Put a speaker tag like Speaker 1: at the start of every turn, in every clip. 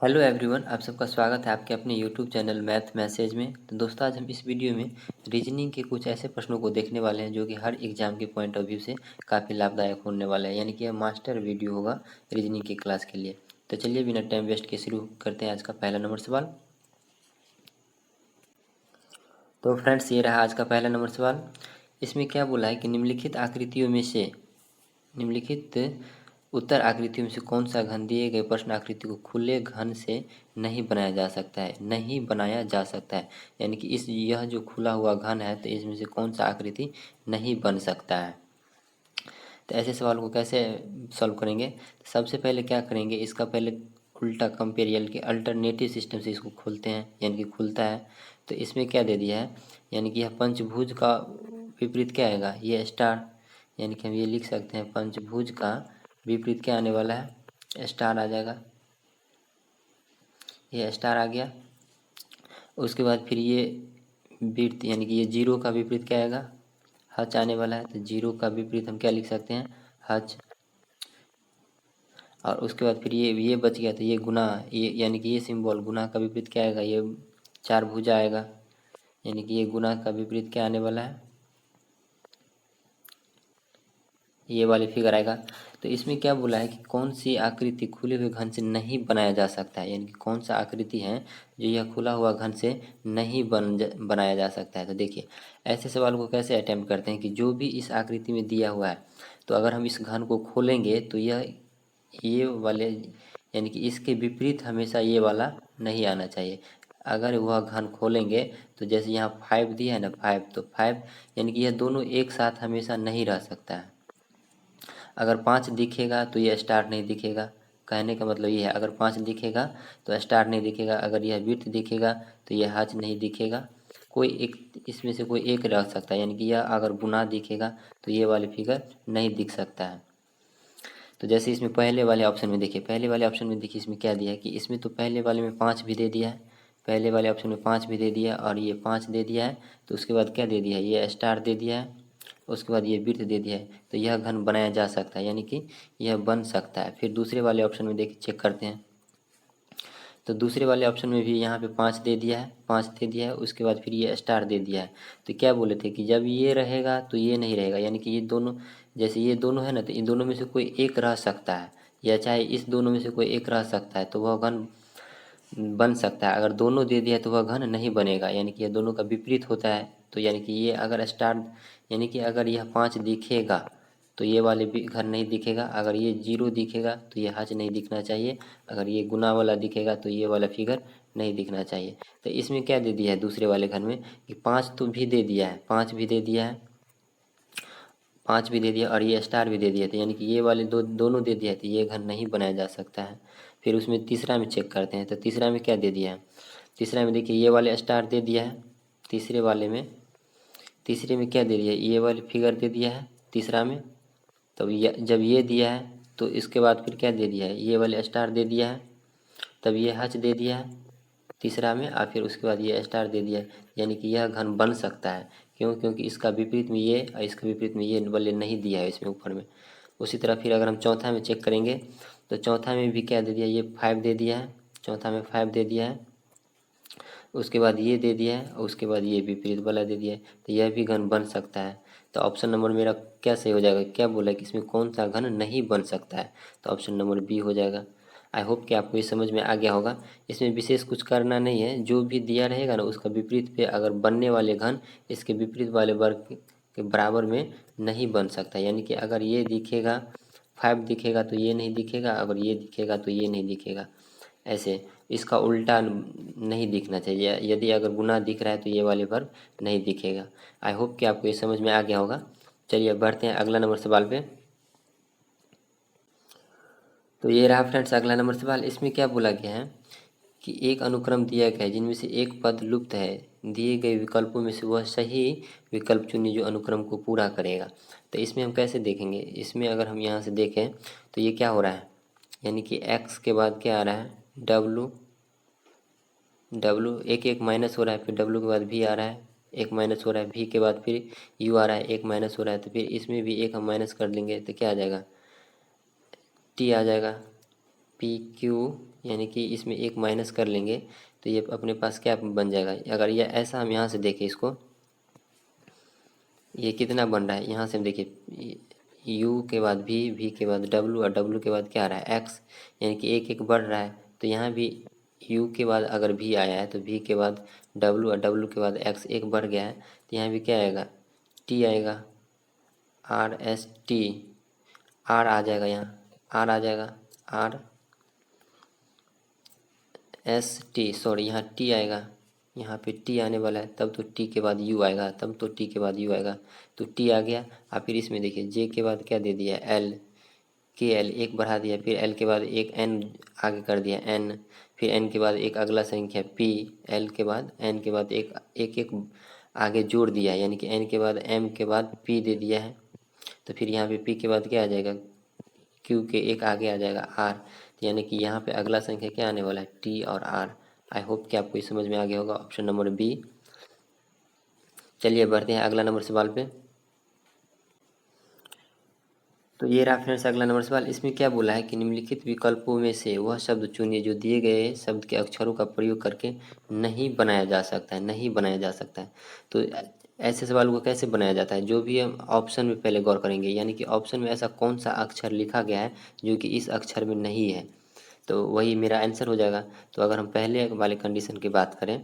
Speaker 1: Hello everyone, आप सबका स्वागत है आपके अपने यूट्यूब चैनल मैथ मैसेज में। तो दोस्तों, आज हम इस वीडियो में रीजनिंग के कुछ ऐसे प्रश्नों को देखने वाले हैं जो कि हर एग्जाम के पॉइंट ऑफ व्यू से काफ़ी लाभदायक होने वाला है। यानी कि यह मास्टर वीडियो होगा रीजनिंग की क्लास के लिए। तो चलिए बिना टाइम वेस्ट के शुरू करते हैं आज का पहला नंबर सवाल। तो फ्रेंड्स, ये रहा आज का पहला नंबर सवाल। इसमें क्या बोला है कि निम्नलिखित आकृतियों में से निम्नलिखित उत्तर आकृतियों में से कौन सा घन दिए गए प्रश्न आकृति को खुले घन से नहीं बनाया जा सकता है। नहीं बनाया जा सकता है यानी कि यह जो खुला हुआ घन है, तो इसमें से कौन सा आकृति नहीं बन सकता है। तो ऐसे सवाल को कैसे सॉल्व करेंगे। तो सबसे पहले क्या करेंगे, इसका पहले उल्टा कंपेयर यानी कि अल्टरनेटिव सिस्टम से इसको खोलते हैं, यानी कि खुलता है। तो इसमें क्या दे दिया है, यानी कि यह पंचभुज का विपरीत क्या आएगा, ये स्टार। यानी कि हम ये लिख सकते हैं पंचभुज का विपरीत क्या आने वाला है, स्टार आ जाएगा। ये स्टार आ गया। उसके बाद फिर ये वृत्त यानी कि ये जीरो का विपरीत क्या आएगा, हच आने वाला है। तो जीरो का विपरीत हम क्या लिख सकते हैं, हच। और उसके बाद फिर ये बच गया, तो ये गुना, ये यानी कि ये सिंबल गुना का विपरीत क्या आएगा, ये चार भुजा आएगा। यानी कि ये गुना का विपरीत क्या आने वाला है, ये वाली फिगर आएगा। तो इसमें क्या बोला है कि कौन सी आकृति खुले हुए घन से नहीं बनाया जा सकता है, यानी कि कौन सा आकृति है जो यह खुला हुआ घन से नहीं बनाया जा सकता है। तो देखिए, ऐसे सवाल को कैसे अटेम्प्ट करते हैं कि जो भी इस आकृति में दिया हुआ है, तो अगर हम इस घन को खोलेंगे तो ये वाले यानी कि इसके विपरीत हमेशा ये वाला नहीं आना चाहिए। अगर वह घन खोलेंगे तो जैसे यहाँ 5 दिया है ना, 5, तो 5 यानी कि यह दोनों एक साथ हमेशा नहीं रह सकता है। अगर 5 दिखेगा तो ये स्टार नहीं दिखेगा। कहने का मतलब ये है, अगर 5 दिखेगा तो स्टार नहीं दिखेगा, अगर यह वृत्त दिखेगा तो यह हज नहीं दिखेगा। कोई एक इसमें से कोई एक रह सकता है, यानी कि यह अगर गुना दिखेगा तो ये वाली फिगर नहीं दिख सकता है। तो जैसे इसमें पहले वाले ऑप्शन में देखिए, पहले वाले ऑप्शन में देखिए इसमें क्या दिया है कि इसमें तो पहले वाले में 5 भी दे दिया है, पहले वाले ऑप्शन में 5 भी दे दिया और ये 5 दे दिया है। तो उसके बाद क्या दे दिया है, ये स्टार दे दिया है, उसके बाद ये वृत्त दे दिया है। तो यह घन बनाया जा सकता है, यानी कि यह बन सकता है। फिर दूसरे वाले ऑप्शन में देखिए, चेक करते हैं। तो दूसरे वाले ऑप्शन में भी यहाँ पे 5 दे दिया है, 5 दे दिया है, उसके बाद फिर ये स्टार दे दिया है। तो क्या बोले थे कि जब ये रहेगा तो ये नहीं रहेगा, यानी कि ये दोनों, जैसे ये दोनों है ना, तो इन दोनों में से कोई एक रह सकता है, या चाहे इस दोनों में से कोई एक रह सकता है, तो वह घन बन सकता है। अगर दोनों दे दिया तो वह घन नहीं बनेगा, यानी कि यह दोनों का विपरीत होता है। तो यानी कि ये अगर स्टार, यानी कि अगर यह 5 दिखेगा तो ये वाले भी घन नहीं दिखेगा, अगर ये जीरो दिखेगा तो ये हज नहीं दिखना चाहिए, अगर ये गुना वाला दिखेगा तो ये वाला फिगर नहीं दिखना चाहिए। तो इसमें क्या दे दिया है दूसरे वाले घन में कि 5 तो भी दे दिया है, 5 भी दे दिया है, 5 भी दे दिया और ये स्टार भी दे दिया, तो यानी कि ये वाले दोनों दे दिया है, तो ये घन नहीं बनाया जा सकता है। फिर उसमें तीसरा में चेक करते हैं, तो तीसरा में क्या दे दिया है, तीसरा में देखिए ये वाले स्टार दे दिया है, तीसरे वाले में, तीसरे में क्या दे दिया है, ये वाली फिगर दे दिया है तीसरा में। तब जब ये दिया है तो इसके बाद फिर क्या दे दिया है, ये वाले स्टार दे दिया है, तब ये हच दे दिया है तीसरा में, और फिर उसके बाद ये स्टार दे दिया है। यानी कि यह घन बन सकता है। क्यों, क्योंकि इसका विपरीत में ये और इसका विपरीत में ये वाले नहीं दिया है इसमें ऊपर में। उसी तरह फिर अगर हम चौथा में चेक करेंगे तो चौथा में भी क्या दे दिया, ये 5 दे दिया है, चौथा में 5 दे दिया है, उसके बाद ये दे दिया है और उसके बाद ये विपरीत वाला दे दिया है, तो यह भी घन बन सकता है। तो ऑप्शन नंबर मेरा क्या सही हो जाएगा, क्या बोला है कि इसमें कौन सा घन नहीं बन सकता है, तो ऑप्शन नंबर बी हो जाएगा। आई होप कि आपको ये समझ में आ गया होगा। इसमें विशेष कुछ करना नहीं है, जो भी दिया रहेगा ना उसका विपरीत पे अगर बनने वाले घन इसके विपरीत वाले वर्ग के बराबर में नहीं बन सकता। यानी कि अगर ये दिखेगा 5 दिखेगा तो ये नहीं दिखेगा, अगर ये दिखेगा तो ये नहीं दिखेगा, ऐसे इसका उल्टा नहीं दिखना चाहिए। यदि अगर गुना दिख रहा है तो ये वाले वर्ग नहीं दिखेगा। आई होप कि आपको ये समझ में आ गया होगा। चलिए अब बढ़ते हैं अगला नंबर सवाल पे। तो ये रहा फ्रेंड्स अगला नंबर सवाल। इसमें क्या बोला गया है कि एक अनुक्रम दिया गया है जिनमें से एक पद लुप्त है, दिए गए विकल्पों में से वह सही विकल्प चुनिए जो अनुक्रम को पूरा करेगा। तो इसमें हम कैसे देखेंगे, इसमें अगर हम यहाँ से देखें तो ये क्या हो रहा है, यानी कि x के बाद क्या आ रहा है, डब्लू एक एक माइनस हो रहा है, फिर डब्लू के बाद भी आ रहा है, एक माइनस हो रहा है, भी के बाद फिर यू आ रहा है, एक माइनस हो रहा है, तो फिर इसमें भी एक हम माइनस कर लेंगे तो क्या आ जाएगा, टी आ जाएगा। पी क्यू, यानी कि इसमें एक माइनस कर लेंगे तो ये अपने पास क्या बन जाएगा। अगर ये ऐसा हम यहाँ से देखें इसको, ये कितना बन रहा है, यहाँ से हम देखिए u के बाद v के बाद w और w के बाद क्या आ रहा है x, यानी कि एक एक बढ़ रहा है। तो यहाँ भी u के बाद अगर v आया है तो v के बाद w और w के बाद x एक बढ़ गया है, तो यहाँ भी क्या आएगा, t आएगा, r s t, r आ जाएगा, यहाँ r आ जाएगा, r s t, सॉरी यहाँ t आएगा, यहाँ पे t आने वाला है, तब तो t के बाद u आएगा, तब तो t के बाद u आएगा, तो t आ गया। और फिर इसमें देखिए j के बाद क्या दे दिया, l, के एल एक बढ़ा दिया, फिर एल के बाद एक एन आगे कर दिया एन, फिर एन के बाद एक अगला संख्या पी, एल के बाद एन के बाद एक एक एक आगे जोड़ दिया, यानी कि एन के बाद एम के बाद पी दे दिया है। तो फिर यहाँ पे पी के बाद क्या आ जाएगा, क्यू के एक आगे आ जाएगा आर, तो यानी कि यहाँ पे अगला संख्या क्या आने वाला है, टी और आर। आई होप कि आपको ये समझ में आ गया होगा, ऑप्शन नंबर बी। चलिए बढ़ते हैं अगला नंबर सवाल पे। तो ये रहा फ्रेंड्स अगला नंबर सवाल। इसमें क्या बोला है कि निम्नलिखित विकल्पों में से वह शब्द चुनिए जो दिए गए शब्द के अक्षरों का प्रयोग करके नहीं बनाया जा सकता है, नहीं बनाया जा सकता है। तो ऐसे सवाल को कैसे बनाया जाता है, जो भी हम ऑप्शन में पहले गौर करेंगे, यानी कि ऑप्शन में ऐसा कौन सा अक्षर लिखा गया है जो कि इस अक्षर में नहीं है, तो वही मेरा आंसर हो जाएगा। तो अगर हम पहले वाले कंडीशन की बात करें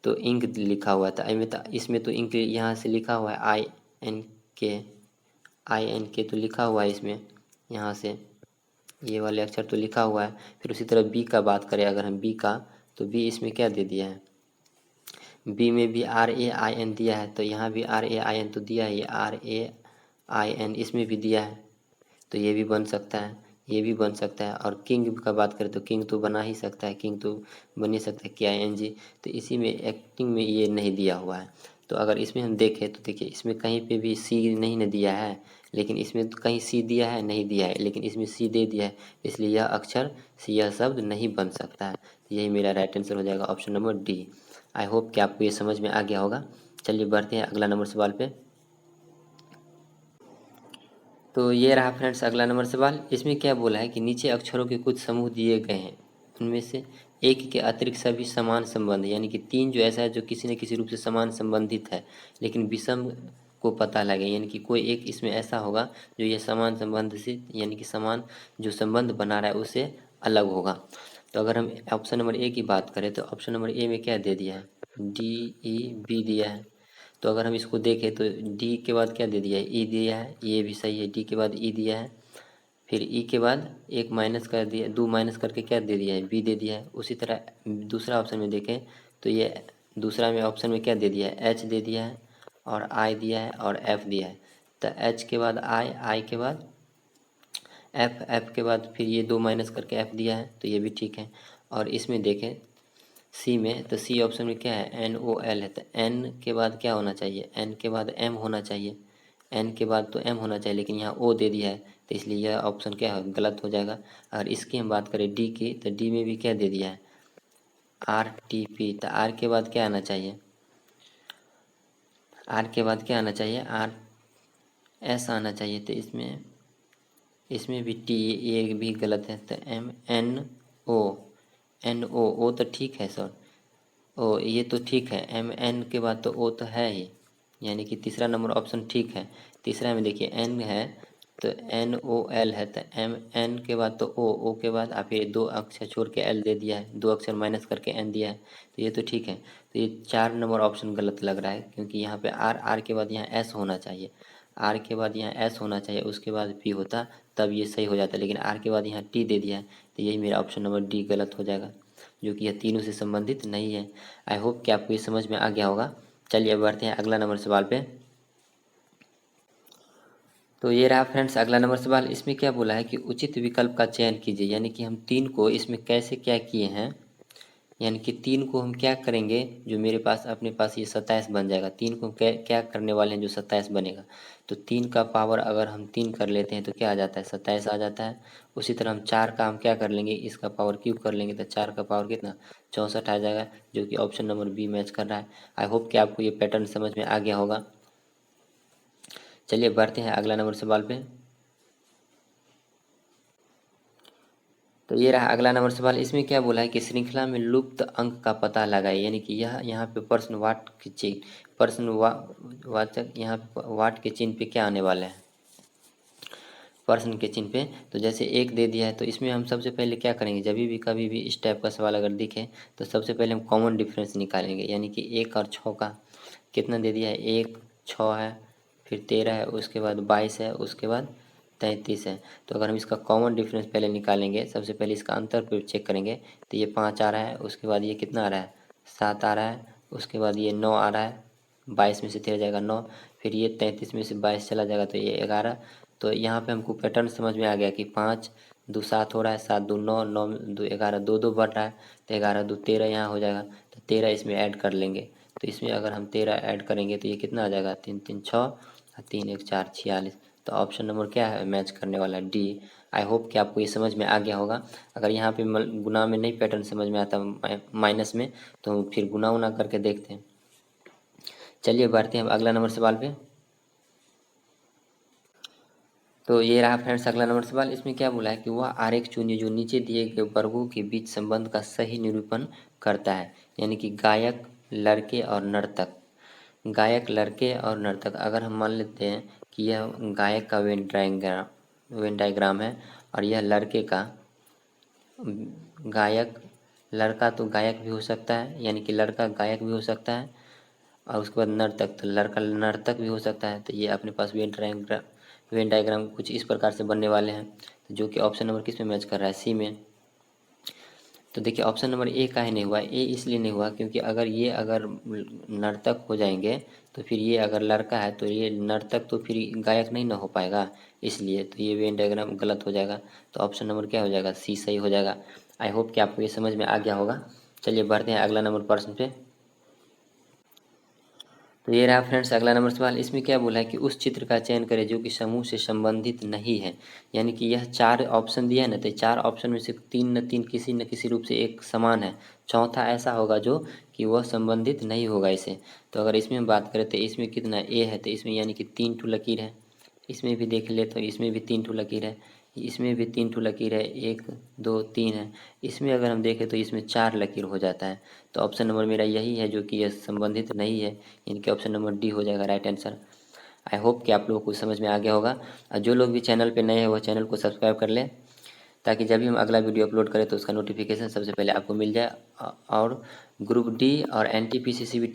Speaker 1: तो इंक लिखा हुआ था, इसमें तो इंक यहाँ से लिखा हुआ है के, INK तो लिखा हुआ है इसमें, यहाँ से ये वाले अक्षर तो लिखा हुआ है। फिर उसी तरह बी का बात करें अगर हम बी का, तो बी इसमें क्या दे दिया है, बी में भी RAIN दिया है, तो यहाँ भी RAIN तो दिया है, ये RAIN इसमें भी दिया है, तो ये भी बन सकता है, ये भी बन सकता है। और किंग का बात करें तो किंग तो बना ही सकता है, किंग तो बन ही सकता है KING, तो इसी में एक्टिंग में ये नहीं दिया हुआ है। तो अगर इसमें हम देखें तो देखिए इसमें कहीं पे भी सी नहीं न दिया है, लेकिन इसमें तो कहीं सी दिया है, नहीं दिया है, लेकिन इसमें सी दे दिया है, इसलिए यह अक्षर यह शब्द नहीं बन सकता है। तो यही मेरा राइट आंसर हो जाएगा, option number D. I hope कि आपको ये समझ में आ गया होगा। चलिए बढ़ते हैं अगला नंबर सवाल पे। तो ये रहा फ्रेंड्स अगला नंबर सवाल। इसमें क्या बोला है कि नीचे अक्षरों के कुछ समूह दिए गए हैं, उनमें से एक के अतिरिक्त सभी समान संबंध, यानी कि तीन जो ऐसा है जो किसी न किसी रूप से समान संबंधित है लेकिन विषम को पता लगे, यानी कि कोई एक इसमें ऐसा होगा जो ये समान संबंध से, यानी कि समान जो संबंध बना रहा है उससे अलग होगा। तो अगर हम ऑप्शन नंबर ए की बात करें तो ऑप्शन नंबर ए में क्या दे दिया है, DEB दिया है। तो अगर हम इसको देखें तो डी के बाद क्या दे दिया है, ई दिया है, ये भी सही है, डी के बाद ई दिया है, फिर ई के बाद एक माइनस कर दिया, दो माइनस करके क्या दे दिया है, बी दे दिया है। उसी तरह दूसरा ऑप्शन में देखें तो ये दूसरा में ऑप्शन में क्या दे दिया है, एच दे दिया है और आई दिया है और एफ दिया है। तो एच के बाद आई, आई के बाद एफ, एफ के बाद फिर ये दो माइनस करके एफ दिया है, तो ये भी ठीक है। और इसमें देखें सी में, तो सी ऑप्शन में क्या है, NOL है, तो एन के बाद क्या होना चाहिए, एन के बाद एम होना चाहिए, एन के बाद तो एम होना चाहिए, लेकिन यहाँ ओ दे दिया है, तो इसलिए यह ऑप्शन क्या है, गलत हो जाएगा। अगर इसकी हम बात करें डी की, तो डी में भी क्या दे दिया है, RTP, तो आर के बाद क्या आना चाहिए, आर के बाद क्या आना चाहिए, RS आना चाहिए, तो इसमें भी टी, ये भी गलत है, तो MNO, NO तो ठीक है सर, ओ ये तो ठीक है, MN के बाद तो ओ तो है ही, यानी कि तीसरा नंबर ऑप्शन ठीक है। तीसरा में देखिए एन है तो NOL है, तो MN के बाद तो ओ के बाद आप ये दो अक्षर छोड़ के एल दे दिया है, दो अक्षर माइनस करके एन दिया है, तो ये तो ठीक है। तो ये 4 नंबर ऑप्शन गलत लग रहा है, क्योंकि यहाँ पे आर के बाद यहाँ एस होना चाहिए, आर के बाद यहाँ एस होना चाहिए, उसके बाद पी होता, तब ये सही हो जाता, लेकिन आर के बाद यहाँ टी दे दिया है, तो यही मेरा ऑप्शन नंबर डी गलत हो जाएगा, जो कि यह तीनों से संबंधित नहीं है। आई होप कि आपको ये समझ में आ गया होगा। चलिए अब बढ़ते हैं अगला नंबर सवाल पे। तो ये रहा फ्रेंड्स अगला नंबर सवाल। इसमें क्या बोला है कि उचित विकल्प का चयन कीजिए, यानी कि हम तीन को इसमें कैसे क्या किए हैं, यानी कि तीन को हम क्या करेंगे, जो मेरे पास अपने पास ये 27 बन जाएगा, तीन को हम क्या क्या करने वाले हैं जो 27 बनेगा। तो तीन का पावर अगर हम 3 कर लेते हैं तो क्या आ जाता है, 27 आ जाता है। उसी तरह हम 4 का हम क्या कर लेंगे, इसका पावर क्यूब कर लेंगे, तो 4 का पावर कितना, 64 आ जाएगा, जो कि ऑप्शन नंबर बी मैच कर रहा है। आई होप कि आपको ये पैटर्न समझ में आ गया होगा। चलिए बढ़ते हैं अगला नंबर सवाल पे। तो ये रहा अगला नंबर सवाल। इसमें क्या बोला है कि श्रृंखला में लुप्त अंक का पता लगाए, यानी कि यह यहाँ पे प्रश्न वाट के चिन्ह, प्रश्न वाचक यहाँ पे वाट के चिन्ह पे क्या आने वाला है, प्रश्न के चिन्ह पे। तो जैसे एक दे दिया है तो इसमें हम सबसे पहले क्या करेंगे, जब भी कभी भी इस टाइप का सवाल अगर दिखे तो सबसे पहले हम कॉमन डिफरेंस निकालेंगे, यानी कि 1 और 6 का कितना दे दिया है, 1 6 है, फिर 13 है, उसके बाद 22 है, उसके बाद 33 है। तो अगर हम इसका कॉमन डिफरेंस पहले निकालेंगे, सबसे पहले इसका अंतर पे चेक करेंगे, तो ये 5 आ रहा है, उसके बाद ये कितना आ रहा है, 7 आ रहा है, उसके बाद ये 9 आ रहा है, 22 में से 13 जाएगा 9, फिर ये 33 में से 22 चला जाएगा तो ये 11। तो यहाँ पे हमको पैटर्न समझ में आ गया कि 5 2 7 हो रहा है, 7 2 9, 9 2 11, 2 2 बढ़ रहा है, तो 11 2 13 यहाँ हो जाएगा, तो 13 इसमें ऐड कर लेंगे। तो इसमें अगर हम 13 ऐड करेंगे तो ये कितना आ जाएगा, 3 3 6 और 3 1 4 46। तो ऑप्शन नंबर क्या है, मैच करने वाला डी। आई होप कि आपको ये समझ में आ गया होगा। अगर यहाँ पे गुना में नहीं पैटर्न समझ में आता, माइनस में, तो फिर गुना उना करके देखते हैं। चलिए बढ़ते हैं अब अगला नंबर सवाल पे। तो ये रहा फ्रेंड्स अगला नंबर सवाल। इसमें क्या बोला है कि वह आरेख चुनिए जो नीचे दिए गए वर्गों के बीच संबंध का सही निरूपण करता है, यानी कि गायक, लड़के और नर्तक। गायक, लड़के और नर्तक, अगर हम मान लेते हैं कि यह गायक का वेन डायग्राम है और यह लड़के का, गायक, लड़का तो गायक भी हो सकता है, यानी कि लड़का गायक भी हो सकता है, और उसके बाद नर्तक, तो लड़का नर्तक भी हो सकता है। तो ये अपने पास वेन डायग्राम कुछ इस प्रकार से बनने वाले हैं, तो जो कि ऑप्शन नंबर किस में मैच कर रहा है, सी में। तो देखिए ऑप्शन नंबर ए काहे नहीं हुआ, ए इसलिए नहीं हुआ क्योंकि अगर नर्तक हो जाएंगे तो फिर ये अगर लड़का है तो ये नर्तक तो फिर गायक नहीं ना हो पाएगा, इसलिए तो ये वेन डायग्राम गलत हो जाएगा। तो ऑप्शन नंबर क्या हो जाएगा, सी सही हो जाएगा। आई होप कि आपको ये समझ में आ गया होगा। चलिए बढ़ते हैं अगला नंबर प्रश्न पे। तो ये रहा फ्रेंड्स अगला नंबर सवाल। इसमें क्या बोला है कि उस चित्र का चयन करें जो कि समूह से संबंधित नहीं है, यानी कि यह 4 ऑप्शन दिया है ना, तो 4 ऑप्शन में से 3 न 3 किसी न किसी रूप से एक समान है, चौथा ऐसा होगा जो कि वह संबंधित नहीं होगा इसे। तो अगर इसमें हम बात करें तो इसमें कितना ए है, तो इसमें यानी कि 3 ठो लकीर है, इसमें भी देख ले तो इसमें भी 3 ठो लकीर है, इसमें भी 3 ठो लकीर है, 1 2 3 है, इसमें अगर हम देखें तो इसमें 4 लकीर हो जाता है। तो ऑप्शन नंबर मेरा यही है जो कि यह संबंधित नहीं है, इनके ऑप्शन नंबर डी हो जाएगा राइट आंसर। आई होप कि आप लोगों को समझ में आ गया होगा, और जो लोग भी चैनल पे नए हैं वो चैनल को सब्सक्राइब कर लें, ताकि जब भी हम अगला वीडियो अपलोड करें तो उसका नोटिफिकेशन सबसे पहले आपको मिल जाए। और ग्रुप डी और N T P C C B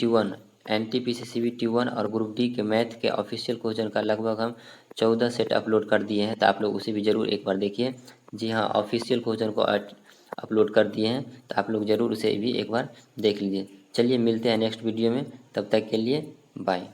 Speaker 1: T one और ग्रुप डी के मैथ के ऑफिशियल क्वेश्चन का लगभग हम 14 सेट अपलोड कर दिए हैं, तो आप लोग उसे भी ज़रूर एक बार देखिए। जी हाँ, ऑफिशियल क्वेश्चन को अपलोड कर दिए हैं, तो आप लोग ज़रूर उसे भी एक बार देख लीजिए। चलिए मिलते हैं नेक्स्ट वीडियो में, तब तक के लिए बाय।